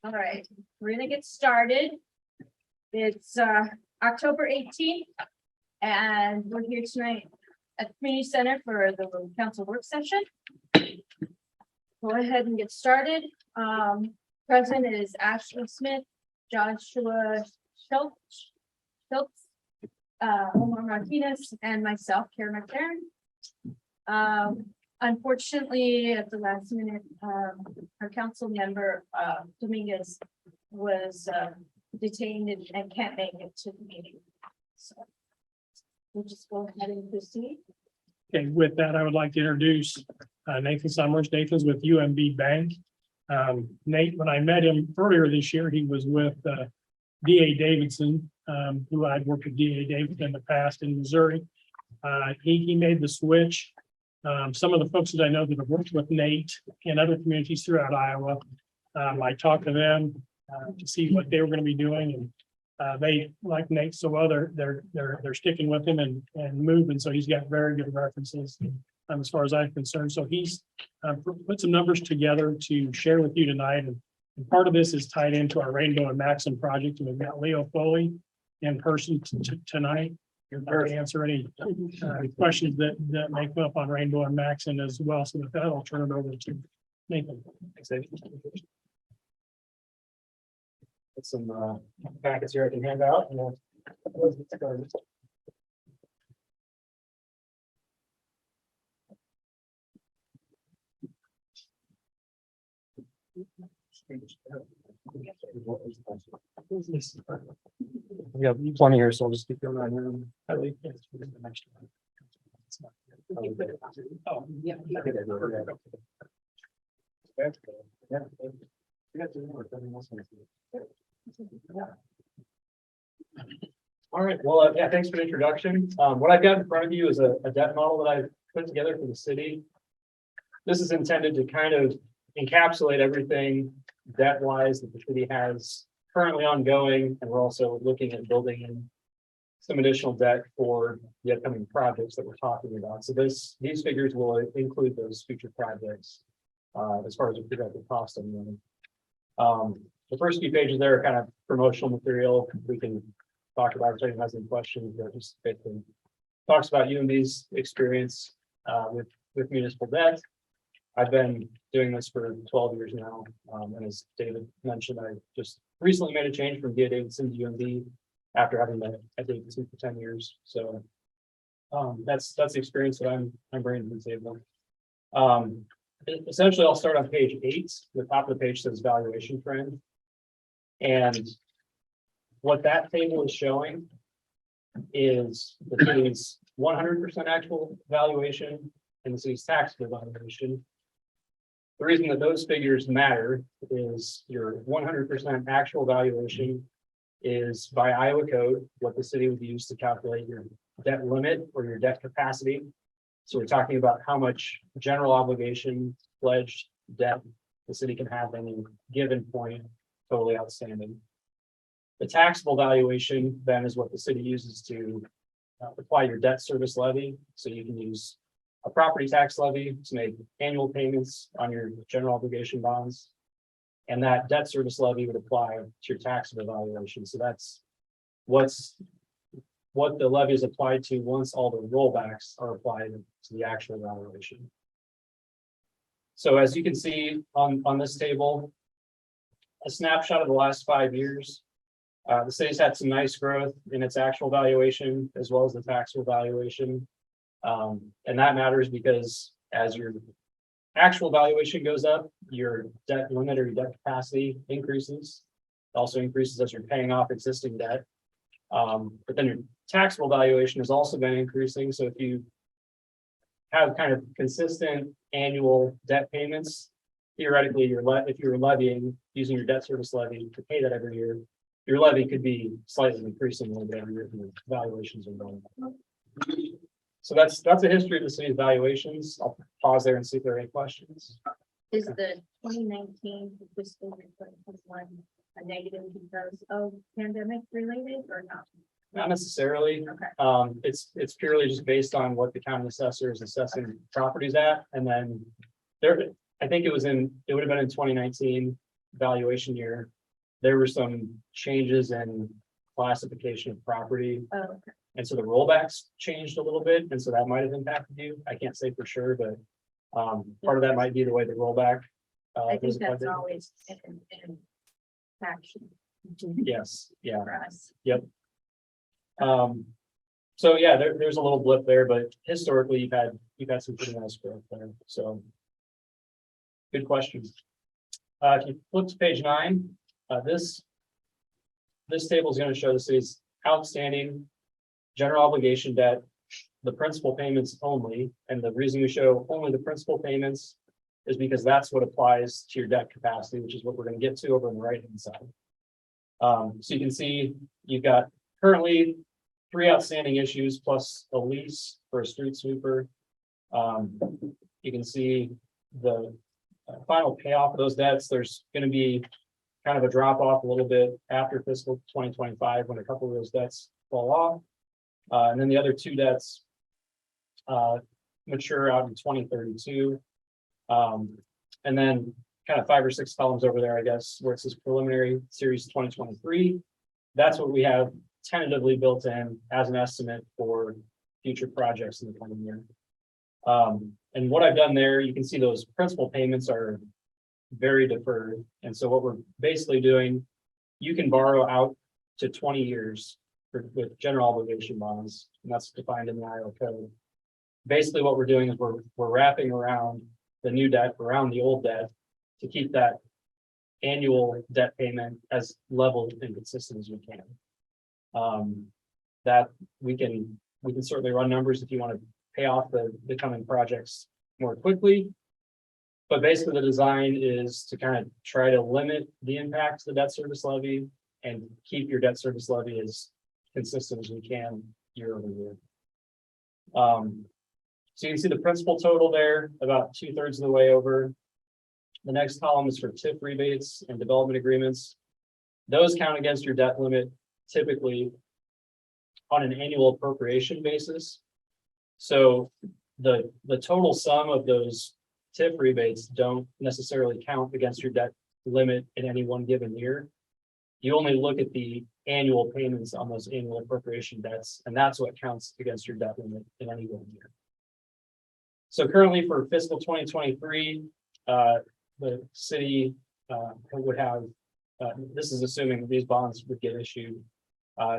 All right, we're gonna get started. It's October 18th, and we're here tonight at the Community Center for the council work session. Go ahead and get started. Present is Ashley Smith, Joshua Schiltz, Omar Martinez, and myself, Cara McFerren. Unfortunately, at the last minute, our council member, Dominguez, was detained and can't make it to the meeting. So we'll just go ahead and proceed. Okay, with that, I would like to introduce Nathan Summers. Nathan's with UMB Bank. Nate, when I met him earlier this year, he was with DA Davidson, who I'd worked with DA Davidson in the past in Missouri. He made the switch. Some of the folks that I know that have worked with Nate in other communities throughout Iowa, I talked to them to see what they were going to be doing, and they, like Nate, so well, they're sticking with him and moving. So he's got very good references as far as I'm concerned. So he's put some numbers together to share with you tonight, and part of this is tied into our Rainbow and Maxim project. And we've got Leo Foley in person tonight. You're there to answer any questions that may come up on Rainbow and Maxim as well. So with that, I'll turn it over to Nathan. Get some packets here I can hand out. And let's get started. We have plenty here, so I'll just keep going on here. All right, well, yeah, thanks for the introduction. What I've got in front of you is a debt model that I've put together for the city. This is intended to kind of encapsulate everything debt-wise that the city has currently ongoing, and we're also looking at building in some additional debt for the upcoming projects that we're talking about. So these figures will include those future projects as far as the projected cost of them. The first few pages there are kind of promotional material. We can talk about if anyone has any questions. That just basically talks about UMB's experience with municipal debt. I've been doing this for 12 years now, and as David mentioned, I just recently made a change from DA Davidson to UMB after having been at Davidson for 10 years. So that's the experience that I'm bringing to the table. Essentially, I'll start on page 8. The top of the page says valuation trend, and what that table is showing is the city's 100% actual valuation and the city's taxable valuation. The reason that those figures matter is your 100% actual valuation is by Iowa code, what the city would use to calculate your debt limit or your debt capacity. So we're talking about how much general obligation pledged debt the city can have at any given point totally outstanding. The taxable valuation then is what the city uses to apply your debt service levy. So you can use a property tax levy to make annual payments on your general obligation bonds. And that debt service levy would apply to your taxable valuation. So that's what the levy is applied to once all the rollbacks are applied to the actual valuation. So as you can see on this table, a snapshot of the last 5 years, the city's had some nice growth in its actual valuation as well as the taxable valuation. And that matters because as your actual valuation goes up, your debt limit or your debt capacity increases. It also increases as you're paying off existing debt. But then your taxable valuation has also been increasing. So if you have kind of consistent annual debt payments, theoretically, if you're levying using your debt service levy to pay that every year, your levy could be slightly increasing a little bit every year if your valuations are going up. So that's a history of the city's valuations. I'll pause there and see if there are any questions. Is the 2019 fiscal year 2021 a negative because of pandemic related or not? Not necessarily. Okay. It's purely just based on what the county assessor is assessing properties at, and then there. I think it would have been in 2019. valuation year, there were some changes in classification of property. Oh, okay. And so the rollbacks changed a little bit, and so that might have impacted you. I can't say for sure, but part of that might be the way the rollback. I was think that's applied. always in action. Yes, yeah. For us. So yeah, there's a little blip there, but historically you've had some pretty nice growth there, so. Good questions. If you flip to page 9, this table is going to show the city's outstanding general obligation debt, the principal payments only, and the reason we show only the principal payments is because that's what applies to your debt capacity, which is what we're going to get to over on the right-hand side. So you can see you've got currently 3 outstanding issues plus a lease for a street sweeper. You can see the final payoff of those debts. There's going to be kind of a drop off a little bit after fiscal 2025 when a couple of those debts fall off. And then the other 2 debts mature out in 2032. And then kind of 5 or 6 columns over there, I guess, where it says preliminary series 2023. That's what we have tentatively built in as an estimate for future projects in the coming year. And what I've done there, you can see those principal payments are very deferred. And so what we're basically doing, you can borrow out to 20 years with general obligation bonds, and that's defined in the Iowa code. Basically, what we're doing is we're wrapping around the new debt around the old debt to keep that annual debt payment as level and consistent as we can. That we can certainly run numbers if you want to pay off the coming projects more quickly. But basically the design is to kind of try to limit the impact to the debt service levy and keep your debt service levy as consistent as we can year over year. So you can see the principal total there, about 2/3 of the way over. The next column is for TIF rebates and development agreements. Those count against your debt limit typically on an annual appropriation basis. So the total sum of those TIF rebates don't necessarily count against your debt limit in any one given year. You only look at the annual payments on those annual appropriation debts, and that's what counts against your debt limit in any one year. So currently for fiscal 2023, the city would have, this is assuming these bonds would get issued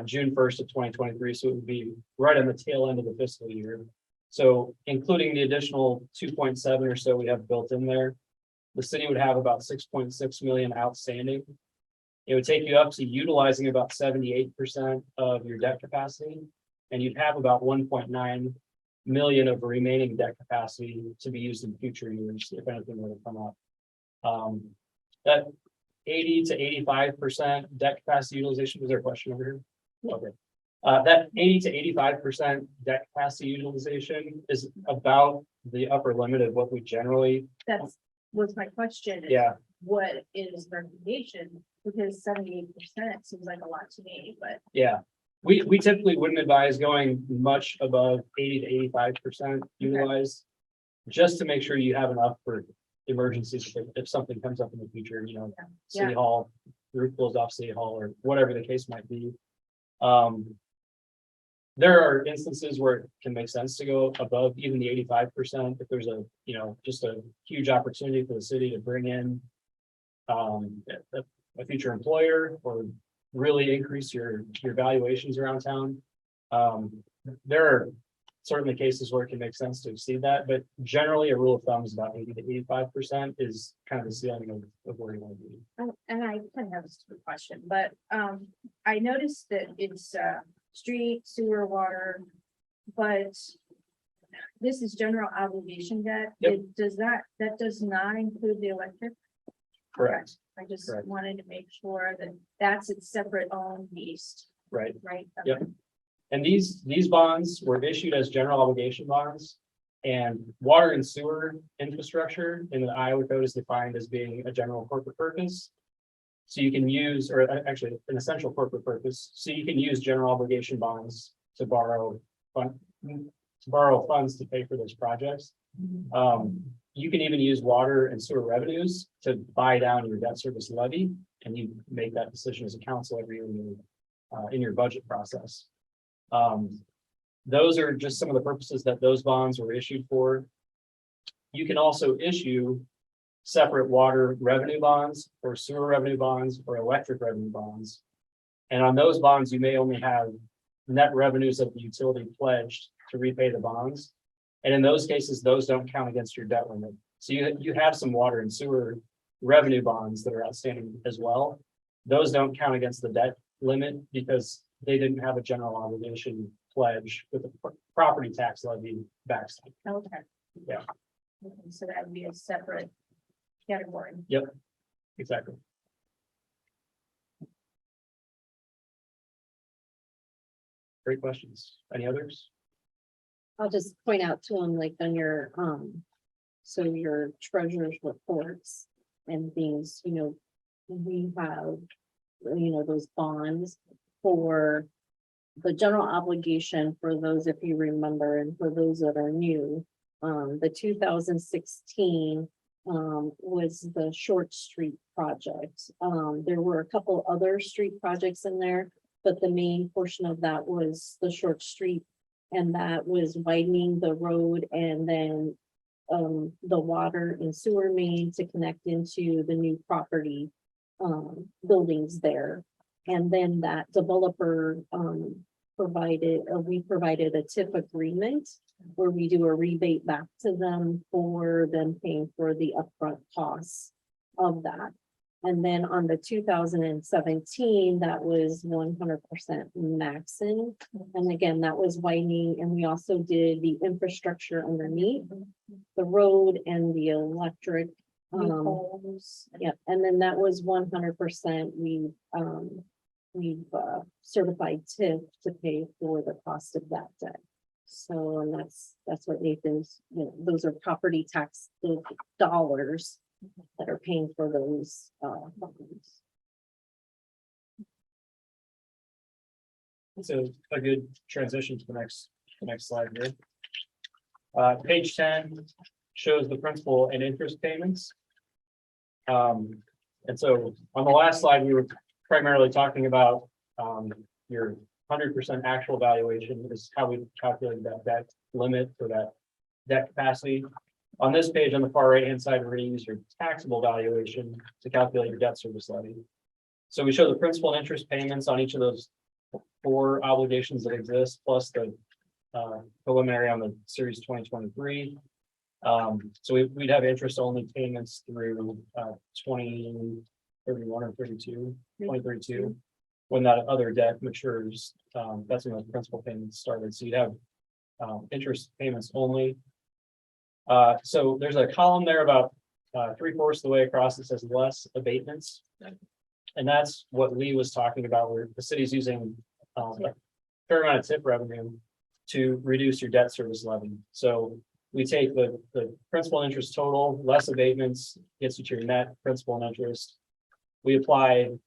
June 1st of 2023, so it would be right on the tail end of the fiscal year. So including the additional 2.7 or so we have built in there, the city would have about 6.6 million outstanding. It would take you up to utilizing about 78% of your debt capacity, and you'd have about 1.9 million of remaining debt capacity to be used in future years if anything were to come up. That 80 to 85% debt capacity utilization, was there a question over here? Okay. That 80 to 85% debt capacity utilization is about the upper limit of what we generally. Was my question. Yeah. What is the recommendation? Because 78% seems like a lot to me, but. Yeah, we typically wouldn't advise going much above 80 to 85% utilized, just to make sure you have enough for emergencies if something comes up in the future, you know, City Hall, roof blows off City Hall, or whatever the case might be. There are instances where it can make sense to go above even the 85% if there's a, you know, just a huge opportunity for the city to bring in a future employer or really increase your valuations around town. There are certainly cases where it can make sense to exceed that, but generally a rule of thumb is about 80 to 85% is kind of the ceiling of where you want to be. And I kind of have a stupid question, but I noticed that it's street, sewer, water, but this is general obligation debt. Yep. That does not include the electric? Correct. I just Correct. wanted to make sure that that's its separate own beast, Right. right? Yep. Okay. And these bonds were issued as general obligation bonds, and water and sewer infrastructure in the Iowa code is defined as being a general corporate purpose. So you can use, or actually an essential corporate purpose. So you can use general obligation bonds to borrow funds to pay for those projects. you can even use water and sewer revenues to buy down your debt service levy, and you make that decision as a council every year in your budget process. Those are just some of the purposes that those bonds were issued for. You can also issue separate water revenue bonds or sewer revenue bonds or electric revenue bonds. And on those bonds, you may only have net revenues of the utility pledged to repay the bonds. And in those cases, those don't count against your debt limit. So you have some water and sewer revenue bonds that are outstanding as well. Those don't count against the debt limit because they didn't have a general obligation pledge with the property tax levy backstop. Okay. Yeah. Okay, so that would be a separate category. Exactly. Great questions. Any others? I'll just point out to them, like on your, so your treasurer's reports and things, you know, we have, you know, those bonds for the general obligation for those, if you remember, and for those that are new, the 2016 was the Short Street project. There were a couple other street projects in there, but the main portion of that was the Short Street. And that was widening the road and then the water and sewer main to connect into the new property buildings there. And then that developer we provided a TIF agreement where we do a rebate back to them for them paying for the upfront costs of that. And then on the 2017, that was 100% Maxon. And again, that was widening, and we also did the infrastructure underneath the road and the electric. Yeah, and then that was 100%. We've certified TIF to pay for the cost of that debt. So, and that's what Nathan's, you know, those are property tax dollars that are paying for those bonds. So a good transition to the next slide here. Page 10 shows the principal and interest payments. And so on the last slide, we were primarily talking about your 100% actual valuation is how we calculate that debt limit for that debt capacity. On this page, on the far right-hand side, we're going to use your taxable valuation to calculate your debt service levy. So we show the principal and interest payments on each of those 4 obligations that exist, plus the preliminary on the series 2023. So we'd have interest-only payments through 2031 or 2032, when that other debt matures. That's when the principal payments started. So you'd have interest payments only. So there's a column there about 3/4 of the way across that says less abatements. And that's what Lee was talking about, where the city's using a fair amount of TIF revenue to reduce your debt service levy. So we take the principal and interest total, less abatements, gets you to your net principal and interest. We apply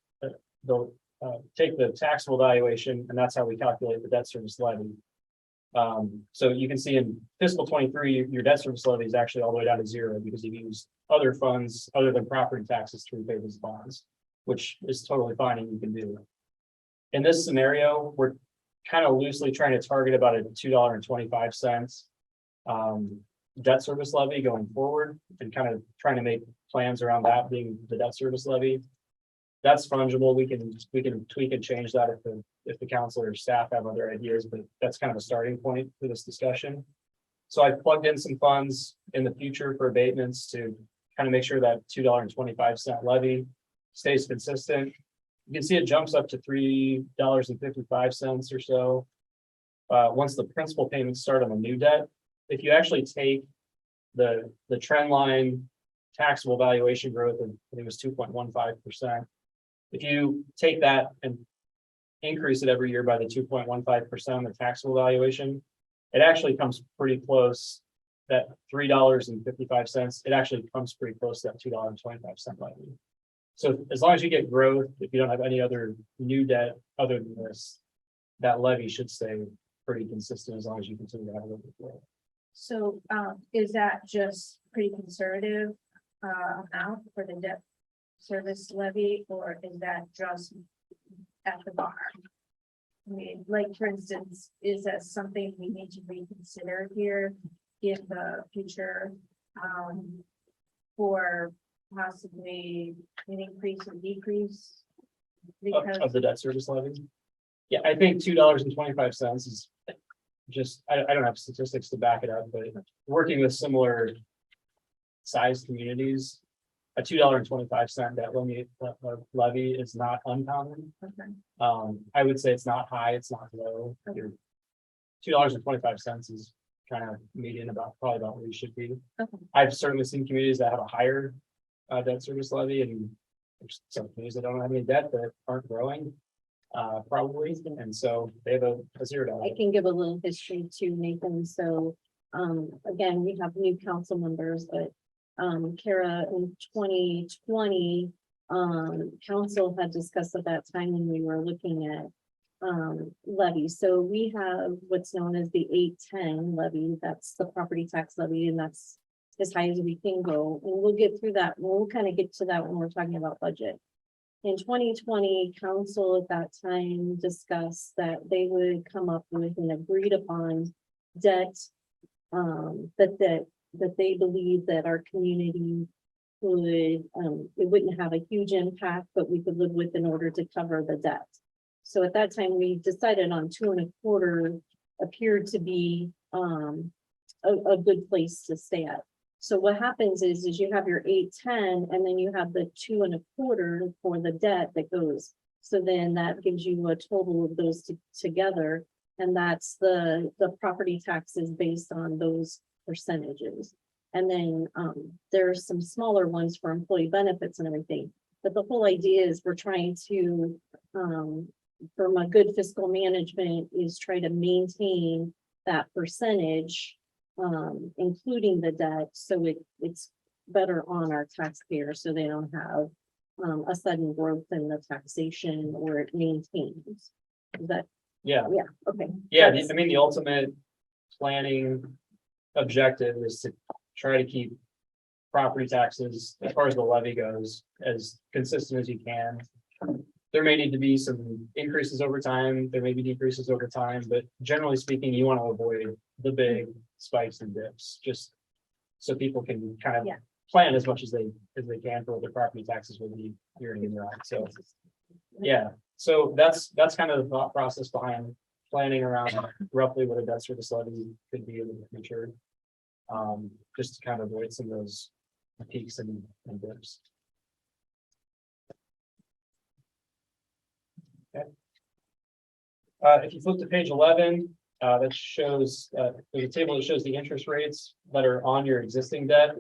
take the taxable valuation, and that's how we calculate the debt service levy. So you can see in fiscal 23, your debt service levy is actually all the way down to 0 because you've used other funds other than property taxes to repay these bonds, which is totally fine and you can do. In this scenario, we're kind of loosely trying to target about a $2.25 debt service levy going forward, and kind of trying to make plans around that being the debt service levy. That's fungible. We can tweak and change that if the council or staff have other ideas, but that's kind of a starting point for this discussion. So I plugged in some funds in the future for abatements to kind of make sure that $2.25 levy stays consistent. You can see it jumps up to $3.55 or so. Once the principal payments start on the new debt, if you actually take the trend line taxable valuation growth, and it was 2.15%. If you take that and increase it every year by the 2.15% on the taxable valuation, it actually comes pretty close. That $3.55, it actually comes pretty close to that $2.25 levy. So as long as you get growth, if you don't have any other new debt other than this, that levy should stay pretty consistent as long as you continue to have a little bit of growth. So is that just pretty conservative amount for the debt service levy, or is that just at the bar? I mean, like, for instance, is that something we need to reconsider here in the future? For possibly an increase or decrease? Because, Of the debt service levy. Yeah, I think $2.25 is just, I don't have statistics to back it up, but working with similar sized communities, a $2.25 debt levy is not uncommon. okay, I would say it's not high, it's not low. $2.25 is kind of median probably about where you should be. okay, I've certainly seen communities that have a higher debt service levy, and there's some communities that don't have any debt that aren't growing. Probably, and so they have a $0. I can give a little history too, Nathan. So, again, we have new council members, but, Cara, in 2020, council had discussed at that time when we were looking at, levies. So we have what's known as the 810 levy. That's the property tax levy, and that's as high as we can go. And we'll get through that. We'll kind of get to that when we're talking about budget. In 2020, council at that time discussed that they would come up with an agreed upon debt. That they believe that our community would, it wouldn't have a huge impact, but we could live with in order to cover the debt. So at that time, we decided on 2.25 appeared to be a good place to stay at. So what happens is you have your 810 and then you have the 2.25 for the debt that goes. So then that gives you a total of those together. And that's the property taxes based on those percentages. And then there's some smaller ones for employee benefits and everything. But the whole idea is we're trying to, from a good fiscal management, is try to maintain that percentage, including the debt, so it's better on our taxpayers, so they don't have a sudden growth in the taxation, or it maintains. Is that, Yeah, yeah, okay. yeah. That's- I mean, the ultimate planning objective is to try to keep property taxes, as far as the levy goes, as consistent as you can. There may need to be some increases over time, there may be decreases over time, but generally speaking, you want to avoid the big spikes and dips, just so people can kind of Yeah. plan as much as they can for what their property taxes will be year in and year out. So, yeah, so that's kind of the thought process behind planning around roughly what a debt service levy could be in the future. Just to kind of avoid some of those peaks and dips. Okay. If you flip to page 11, that shows, there's a table that shows the interest rates that are on your existing debt.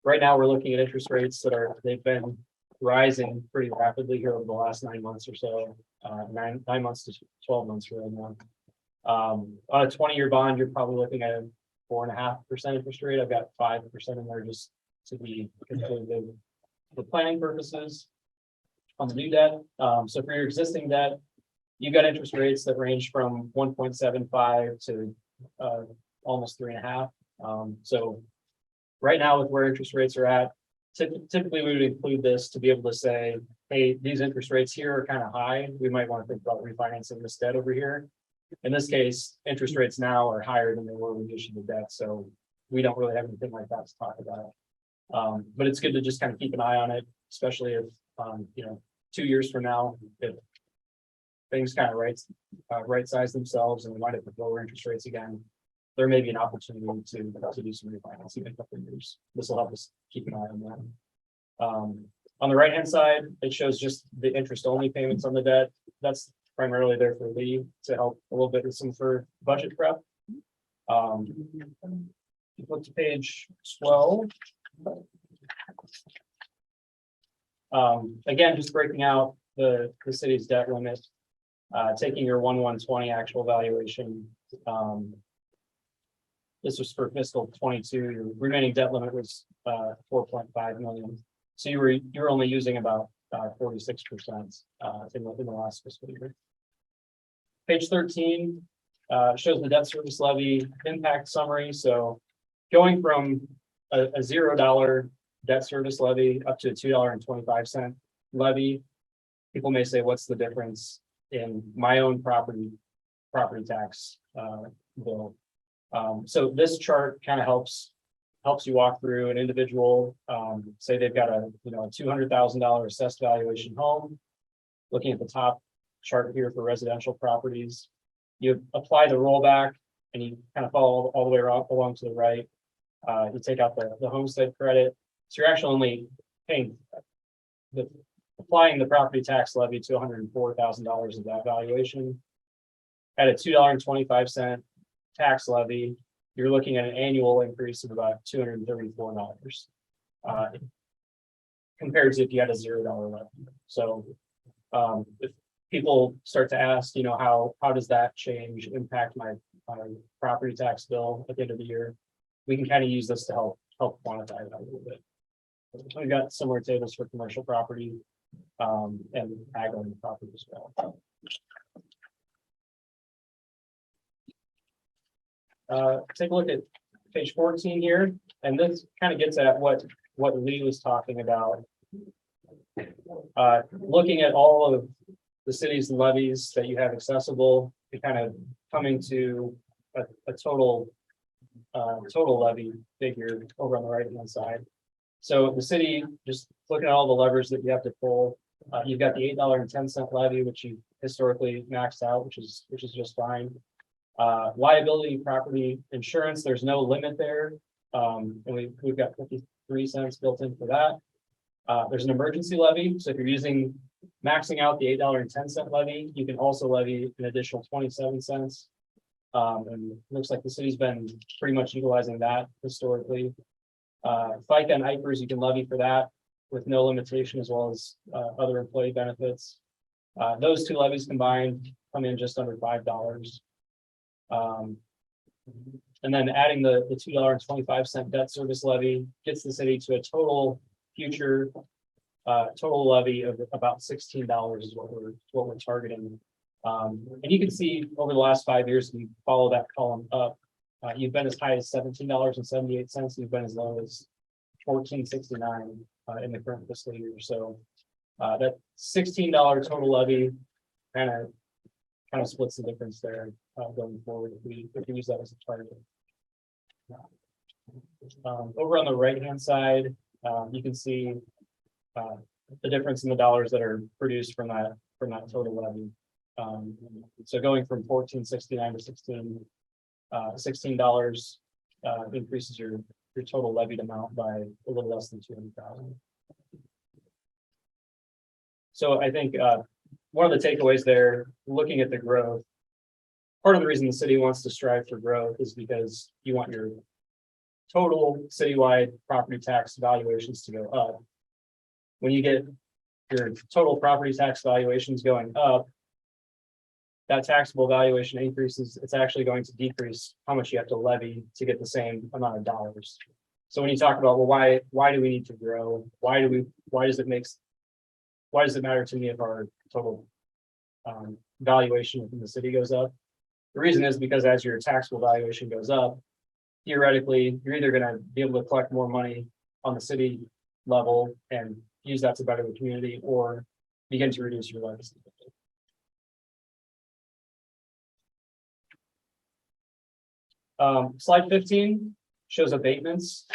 Right now, we're looking at interest rates they've been rising pretty rapidly here over the last 9 months or so, 9 months to 12 months really now. On a 20-year bond, you're probably looking at a 4.5% interest rate. I've got 5% in there just to be conservative for planning purposes. On the new debt, so for your existing debt, you've got interest rates that range from 1.75 to almost 3.5. So right now, with where interest rates are at, typically we would include this to be able to say, hey, these interest rates here are kind of high. We might want to think about refinancing this debt over here. In this case, interest rates now are higher than they were when we issued the debt, so we don't really have anything like that to talk about. But it's good to just kind of keep an eye on it, especially if 2 years from now, if things kind of right size themselves and we might have lower interest rates again, there may be an opportunity to do some refinancing in a couple of years. This will help us keep an eye on that. On the right hand side, it shows just the interest only payments on the debt. That's primarily there for Lee to help a little bit with some for budget prep. Look to page 12. Again, just breaking out the city's debt limit, taking your 1/120 actual valuation. This was for fiscal 22. Your remaining debt limit was 4.5 million. So you were only using about 46% in the last fiscal year. Page 13 shows the debt service levy impact summary. So going from a $0 debt service levy up to a $2.25 levy. People may say, what's the difference in my own property tax bill? So this chart kind of helps you walk through an individual, say they've got a $200,000 assessed valuation home. Looking at the top chart here for residential properties, you apply the rollback and you kind of follow all the way along to the right. You take out the homestead credit. So you're actually only paying applying the property tax levy to $104,000 of that valuation. At a $2.25 tax levy, you're looking at an annual increase of about $234 compared to if you had a $0 levy. So if people start to ask, how does that change impact my property tax bill at the end of the year? We can kind of use this to help quantify that a little bit. We've got similar tables for commercial property and ag-owned property as well. Take a look at page 14 here, and this kind of gets at what Lee was talking about. Looking at all of the city's levies that you have accessible, to kind of coming to a total levy figure over on the right hand side. So the city, just looking at all the levers that you have to pull, you've got the $8.10 levy, which you historically maxed out, which is just fine. Liability property insurance, there's no limit there. And we've got 53 cents built in for that. There's an emergency levy. So if you're maxing out the $8.10 levy, you can also levy an additional 27 cents. And it looks like the city's been pretty much utilizing that historically. FICA and IPERS, you can levy for that with no limitation, as well as other employee benefits. Those two levies combined come in just under $5. And then adding the $2.25 debt service levy gets the city to a total future total levy of about $16 is what we're targeting. And you can see over the last 5 years, if you follow that column up, you've been as high as $17.78. You've been as low as $14.69 in the current fiscal year. So that $16 total levy kind of splits the difference there going forward if we use that as a target. Over on the right hand side, you can see the difference in the dollars that are produced from that total levy. So going from $14.69 to $16 increases your total levied amount by a little less than 200,000. So I think one of the takeaways there, looking at the growth, part of the reason the city wants to strive for growth is because you want your total citywide property tax valuations to go up. When you get your total property tax valuations going up, that taxable valuation increases, it's actually going to decrease how much you have to levy to get the same amount of dollars. So when you talk about, well, why do we need to grow? Why does it matter to me if our total valuation within the city goes up? The reason is because as your taxable valuation goes up, theoretically, you're either going to be able to collect more money on the city level and use that to better the community, or begin to reduce your levies. Slide 15 shows abatements,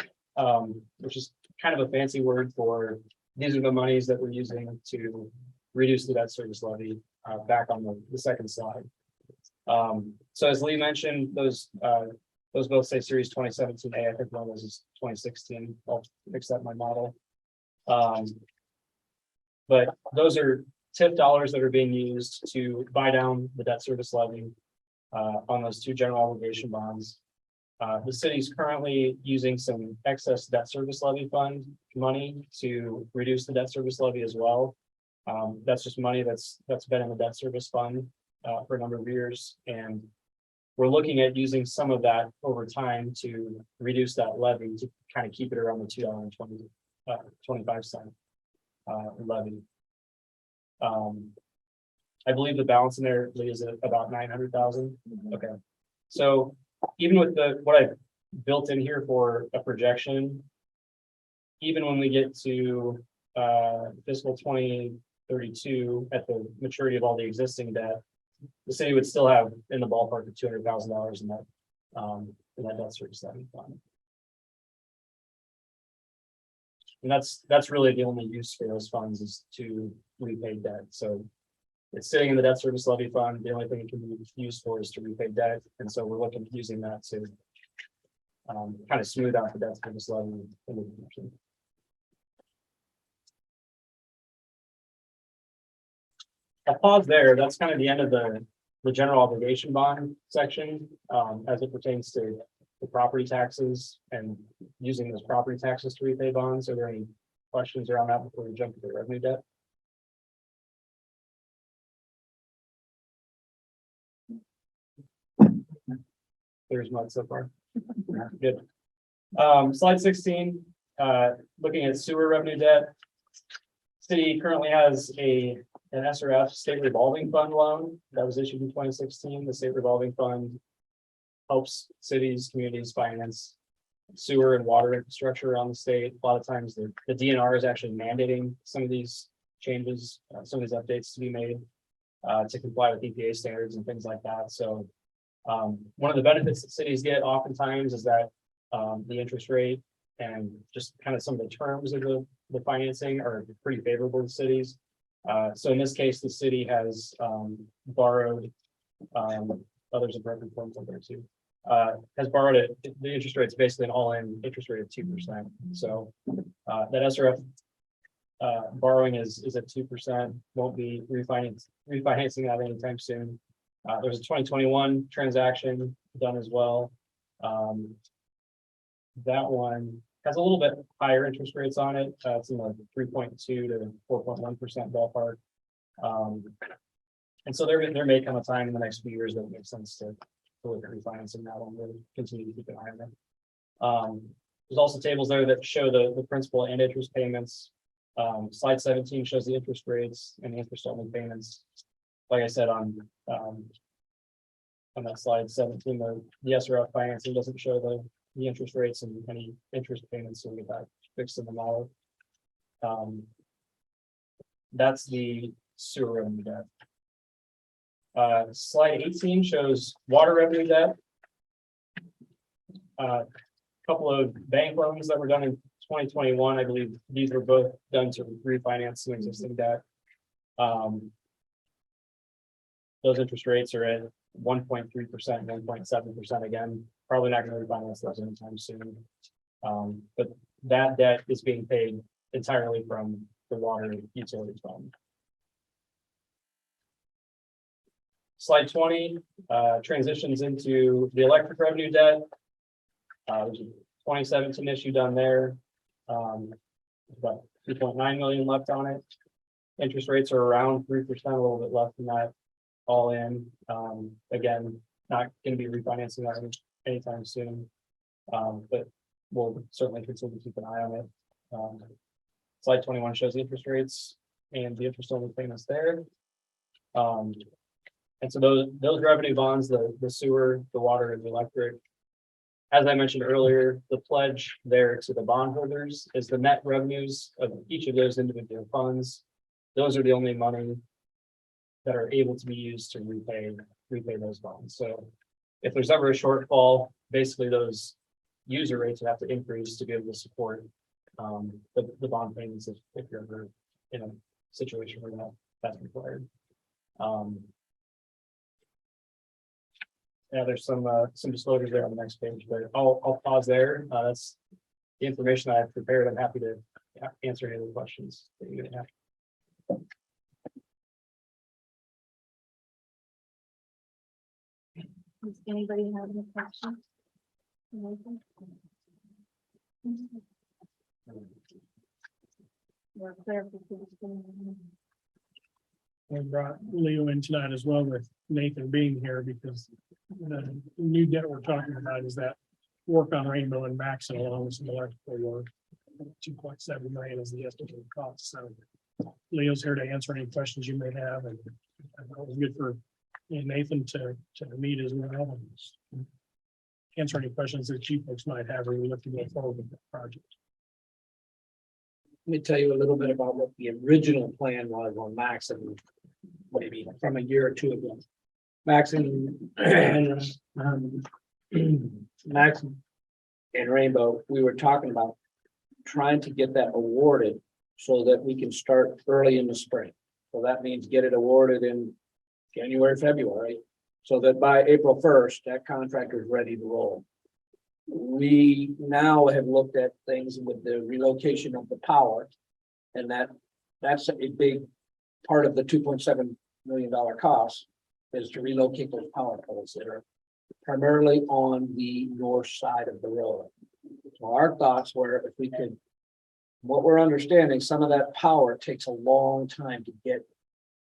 which is kind of a fancy word for these are the monies that we're using to reduce the debt service levy, back on the second slide. So as Lee mentioned, those both say series 2017A. I think one was 2016. I'll fix that in my model. But those are TIF dollars that are being used to buy down the debt service levy on those two general obligation bonds. The city's currently using some excess debt service levy fund money to reduce the debt service levy as well. That's just money that's been in the debt service fund for a number of years, and we're looking at using some of that over time to reduce that levy to kind of keep it around the $2.25 levy. I believe the balance in there is about 900,000. Okay, so even with what I've built in here for a projection. Even when we get to fiscal 2032, at the maturity of all the existing debt, the city would still have in the ballpark of $200,000 in that debt service levy fund. And that's really the only use for those funds is to repay debt. So it's sitting in the debt service levy fund. The only thing it can be used for is to repay debt. And so we're looking at using that to kind of smooth out the debt service levy in the future. I'll pause there. That's kind of the end of the general obligation bond section as it pertains to the property taxes and using those property taxes to repay bonds. Are there any questions around that before we jump to the revenue debt? There's none so far. Good. Slide 16, looking at sewer revenue debt. City currently has an SRF state revolving fund loan that was issued in 2016. The state revolving fund helps cities, communities finance sewer and water infrastructure around the state. A lot of times the DNR is actually mandating some of these changes, some of these updates to be made to comply with EPA standards and things like that. So one of the benefits that cities get oftentimes is that the interest rate and just kind of some of the terms of the financing are pretty favorable to cities. So in this case, the city has borrowed, others have record forms on there too, has borrowed it. The interest rate is basically an all-in interest rate of 2%. So that SRF borrowing is at 2%, won't be refinancing that anytime soon. There's a 2021 transaction done as well. That one has a little bit higher interest rates on it. It's in the 3.2 to 4.1% ballpark. And so there may come a time in the next few years that it makes sense to look at refinancing that one. We'll continue to keep an eye on it. There's also tables there that show the principal and interest payments. Slide 17 shows the interest rates and the interest only payments. Like I said on that slide 17, the SRF financing doesn't show the interest rates and any interest payments, so we get that fixed in the model. That's the sewer revenue debt. Slide 18 shows water revenue debt. Couple of bank loans that were done in 2021. I believe these were both done to refinance some existing debt. Those interest rates are at 1.3%, 1.7% again. Probably not going to refinance those anytime soon. But that debt is being paid entirely from the water utility fund. Slide 20 transitions into the electric revenue debt. There's a 2017 issue done there. About 2.9 million left on it. Interest rates are around 3%, a little bit less than that, all in. Again, not going to be refinancing that anytime soon, but we'll certainly continue to keep an eye on it. Slide 21 shows the interest rates and the interest only payments there. And so those revenue bonds, the sewer, the water, and the electric, as I mentioned earlier, the pledge there to the bondholders is the net revenues of each of those individual funds. Those are the only money that are able to be used to repay those bonds. So if there's ever a shortfall, basically those user rates would have to increase to be able to support the bond payments if you're ever in a situation where that's required. Yeah, there's some disclosures there on the next page, but I'll pause there. That's the information that I've prepared. I'm happy to answer any of the questions that you may have. Does anybody have any questions? Or clarification? We brought Leo in tonight as well with Nathan being here because the new debt we're talking about is that work on Rainbow and Maxon along with some electrical work. 2.7 million is the estimated cost. So Leo's here to answer any questions you may have, and it was good for Nathan to meet as well. answer any questions that you folks might have, or we look to go forward with the project. Let me tell you a little bit about what the original plan was on Max and maybe from a year or two ago. Max and Max and Rainbow, we were talking about trying to get that awarded so that we can start early in the spring. So that means get it awarded in January, February, so that by April 1st, that contractor is ready to roll. We now have looked at things with the relocation of the power, and that's a big part of the $2.7 million cost is to relocate those power poles that are primarily on the north side of the road. So our thoughts were if we could, what we're understanding, some of that power takes a long time to get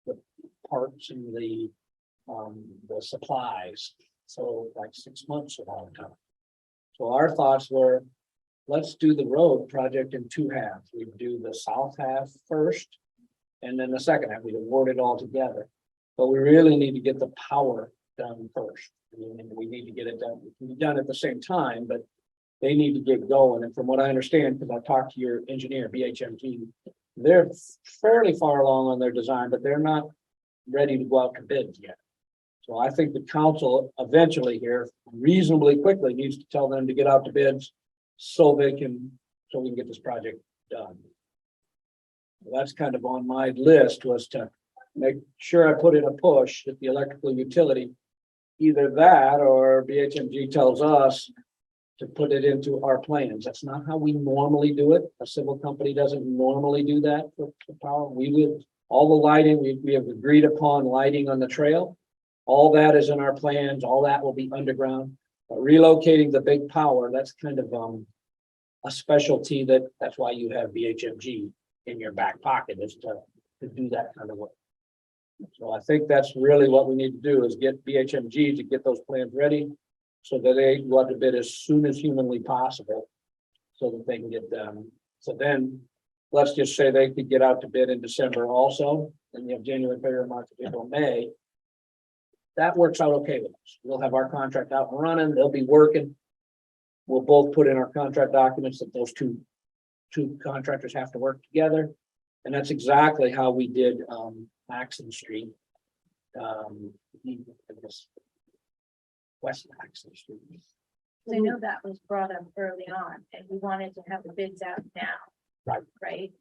the parts and the supplies. So like 6 months, a long time. So our thoughts were, let's do the road project in two halves. We do the south half first, and then the second half, we award it all together. But we really need to get the power done first. And we need to get it done. It can be done at the same time, but they need to get going. And from what I understand, because I talked to your engineer, BHMG, they're fairly far along on their design, but they're not ready to go out to bid yet. So I think the council eventually here reasonably quickly needs to tell them to get out to bids so we can get this project done. That's kind of on my list, was to make sure I put in a push that the electrical utility, either that or BHMG tells us to put it into our plans. That's not how we normally do it. A civil company doesn't normally do that for power. We would, all the lighting, we have agreed upon lighting on the trail. All that is in our plans. All that will be underground. But relocating the big power, that's kind of a specialty that's why you have BHMG in your back pocket, is to do that kind of work. So I think that's really what we need to do, is get BHMG to get those plans ready so that they go out to bid as soon as humanly possible so that they can get done. So then let's just say they could get out to bid in December also, and you have January, February, March, April, May. That works out okay with us. We'll have our contract out and running. They'll be working. We'll both put in our contract documents that those two contractors have to work together. And that's exactly how we did Maxon Street. I guess West Maxon Street. I know that was brought up early on, and we wanted to have the bids out now. Right.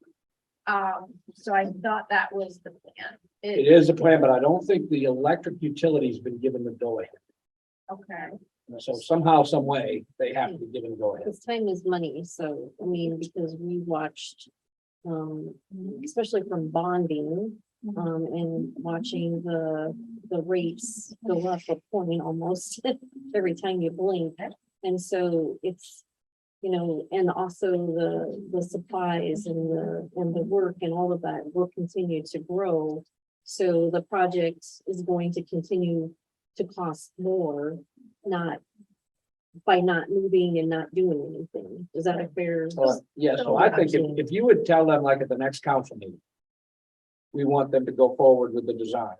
So I thought that was the plan. It is a plan, but I don't think the electric utility's been given the go-ahead. Okay, So somehow, some way, they have to be given the go-ahead. Because time is money, so, I mean, because we watched, especially from bonding, and watching the rates go up a point almost every time you blink. And so it's, you know, and also the supplies and the work and all of that will continue to grow. So the project is going to continue to cost more, not by not moving and not doing anything. Is that a fair? Yeah, so I think if you would tell them, like at the next council meeting, we want them to go forward with the design.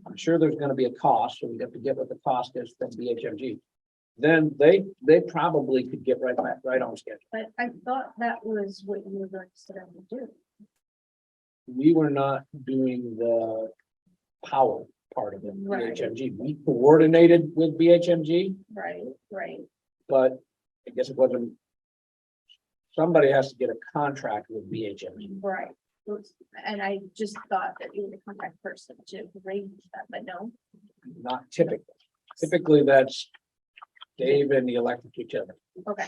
I'm sure there's gonna be a cost, so we have to get what the cost is from BHMG. Then they probably could get right on schedule. but I thought that was what you were going to set out to do. We were not doing the power part of it, Right. BHMG. We coordinated with BHMG, Right. but I guess it wasn't. Somebody has to get a contract with BHMG. Right. And I just thought that you were the contact person to arrange that, but no. Not typically. Typically, that's Dave and the electric utility. Okay.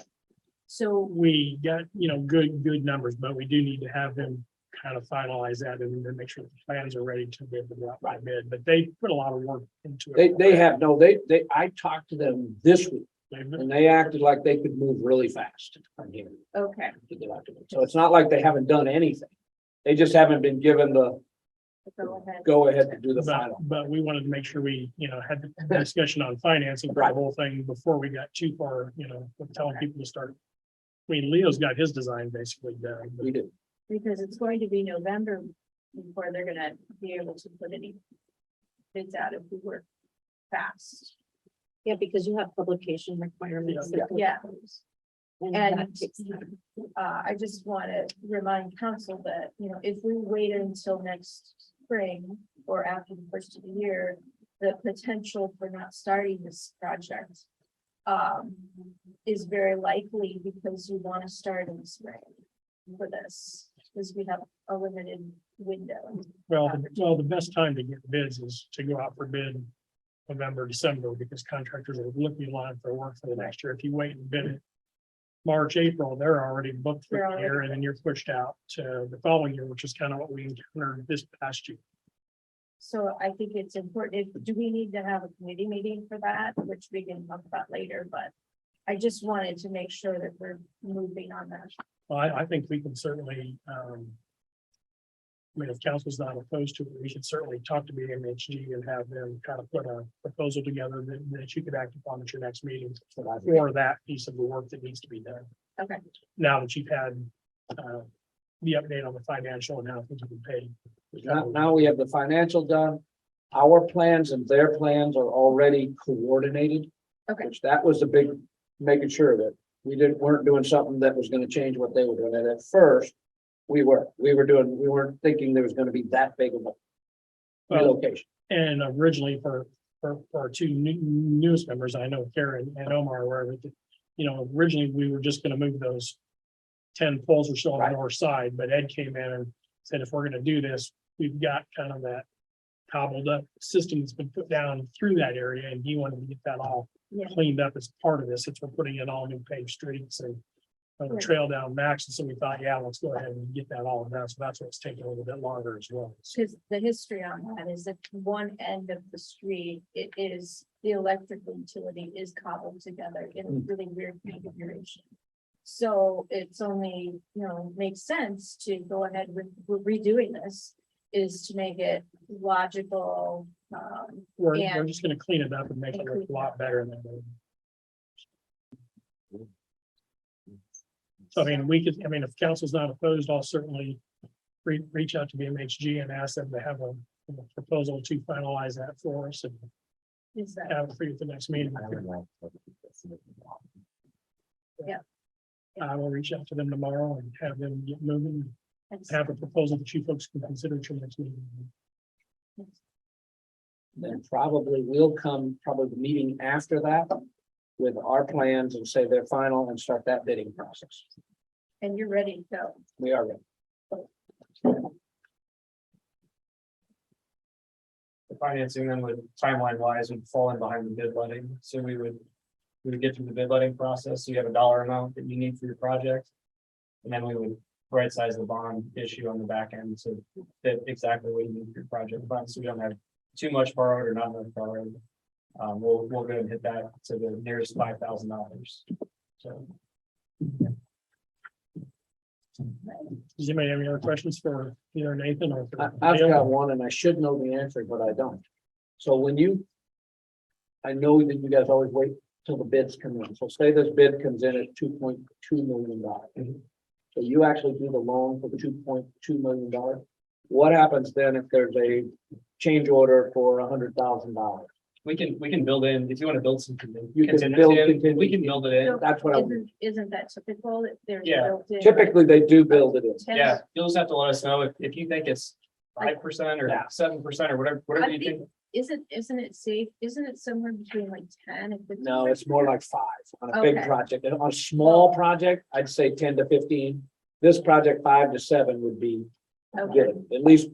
So, We got, good numbers, but we do need to have them kind of finalize that and then make sure the plans are ready to be able to go out by bid, but they put a lot of work into it. I talked to them this week and they acted like they could move really fast from here okay. to get out to bid. So it's not like they haven't done anything. They just haven't been given the Go ahead. go ahead to do the But, final. but we wanted to make sure we, had the discussion on financing for the whole thing before we got too far, with telling people to start. I mean, Leo's got his design basically done. We do. Because it's going to be November before they're gonna be able to put any bids out if we work fast. Yeah, because you have publication requirements. that go Yeah. with those. And And- that takes time. I just want to remind council that, if we wait until next spring or after the first of the year, the potential for not starting this project is very likely because you want to start in the spring for this, because we have a limited window. Well, the best time to get bids is to go out for bid November, December, because contractors are looking line for work for the next year. If you wait and bid it March, April, they're already booked for They're the year, and then you're pushed out to the following year, which is kind of what we encountered this past year. So I think it's important. Do we need to have a committee meeting for that, which we can talk about later, but I just wanted to make sure that we're moving on that. Well, I think we can certainly, I mean, if council's not opposed to it, we should certainly talk to BMHG and have them kind of put a proposal together that you could act upon at your next meeting for that piece of the work that needs to be done. Okay. Now that you've had, the update on the financial and how things have been paid. Now we have the financial done. Our plans and their plans are already coordinated. Okay. Which that was the big, making sure that weren't doing something that was gonna change what they were doing. And at first, we weren't thinking there was gonna be that big of a Well, relocation. and originally for our two newest members, I know Karen and Omar were, originally we were just gonna move those 10 poles or so on the Right. north side, but Ed came in and said, if we're gonna do this, we've got kind of that cobbled up system that's been put down through that area, and he wanted to get that all Yeah. cleaned up as part of this, since we're putting in all new paved streets and the Right. trail down Max, and so we thought, yeah, let's go ahead and get that all done, so that's what's taking a little bit longer as well. Because the history on that is that one end of the street, the electrical utility is cobbled together in a really weird configuration. So it's only, makes sense to go ahead with redoing this, is to make it logical. We're And- just gonna clean it up and make it look a lot better than that. So I mean, if council's not opposed, I'll certainly reach out to BMHG and ask them to have a proposal to finalize that for us and Is that, have it for you at the next meeting. Yeah. I will reach out to them tomorrow and have them get moving, have a proposal that you folks can consider at your next meeting. Then probably we'll come, probably the meeting after that with our plans and say they're final and start that bidding process. and you're ready to go. We are ready. The financing then would timeline wise would fall in behind the bid letting, so we would get through the bid letting process, so you have a dollar amount that you need for your project. And then we would right size the bond issue on the back end to fit exactly what you need for your project fund, so we don't have too much borrowed or not enough borrowed. We'll go ahead and hit that to the nearest $5,000. So. Does anybody have any other questions for either Nathan or? for I've Dale? got one and I should know the answer, but I don't. So I know that you guys always wait till the bids come in. So say this bid comes in at $2.2 million. So you actually do the loan for $2.2 million. What happens then if there's a change order for $100,000? We can build in, if you want to build some. You can contingency build in, We contingency. can build it in. That's what Isn't that typical that there's Yeah. built-in? typically they do build it in. 10 Yeah, you'll just have to let us know if you think it's 5% or Yeah. 7% or whatever I you think. Isn't it safe? Isn't it somewhere between like 10 and 15? No, it's more like 5 on a big Okay. project. And on a small project, I'd say 10 to 15. This project, 5 to 7 would be Okay. good, at least.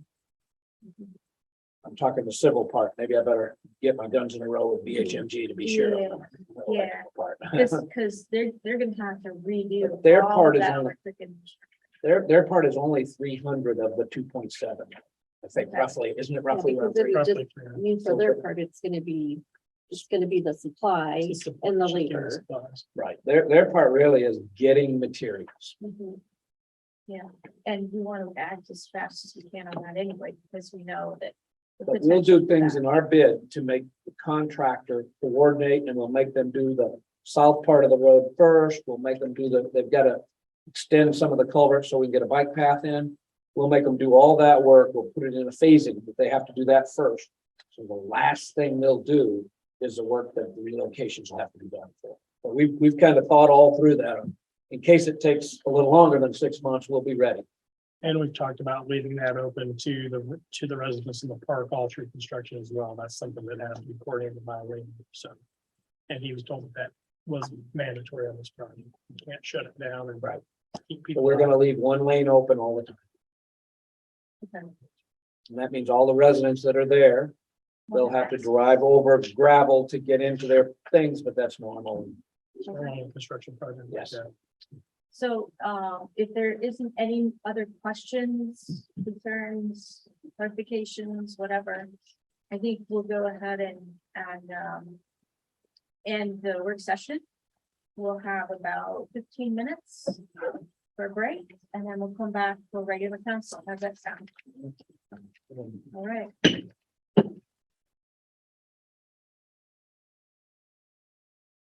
I'm talking the civil part. Maybe I better get my ducks in a row with BHMG to be sure. Yeah, yeah. Because they're gonna have to redo. But their all part is that on- electric and- Their part is only 300 of the 2.7. I think Okay. roughly, isn't it roughly? Yeah, around because three? it- Roughly 300. I mean, for their part, it's gonna be the supply It's just a- and the just getting labor. supplies. Right, their part really is getting materials. Mhm. Yeah, and we want to act as fast as we can on that anyway, because we know that. the But we'll do potential for things that- in our bid to make the contractor coordinate, and we'll make them do the south part of the road first. We'll make them do they've got to extend some of the culverts so we can get a bike path in. We'll make them do all that work. We'll put it in a phasing, but they have to do that first. So the last thing they'll do is the work that the relocations will have to be done for. But we've kind of thought all through that. In case it takes a little longer than 6 months, we'll be ready. And we've talked about leaving that open to the residents in the park all through construction as well. That's something that has to be coordinated by Wayne, so. And he was told that wasn't mandatory on this project. You can't shut it down and. Right. Keep So people. we're gonna leave one lane open all the time. Okay. And that means all the residents that are there, they'll have to drive over gravel to get into their things, but that's normal. We're on a construction project. like Yes. that. So, if there isn't any other questions, concerns, clarifications, whatever, I think we'll go ahead and end the work session. We'll have about 15 minutes for a break, and then we'll come back for regular council. How's that sound? All right.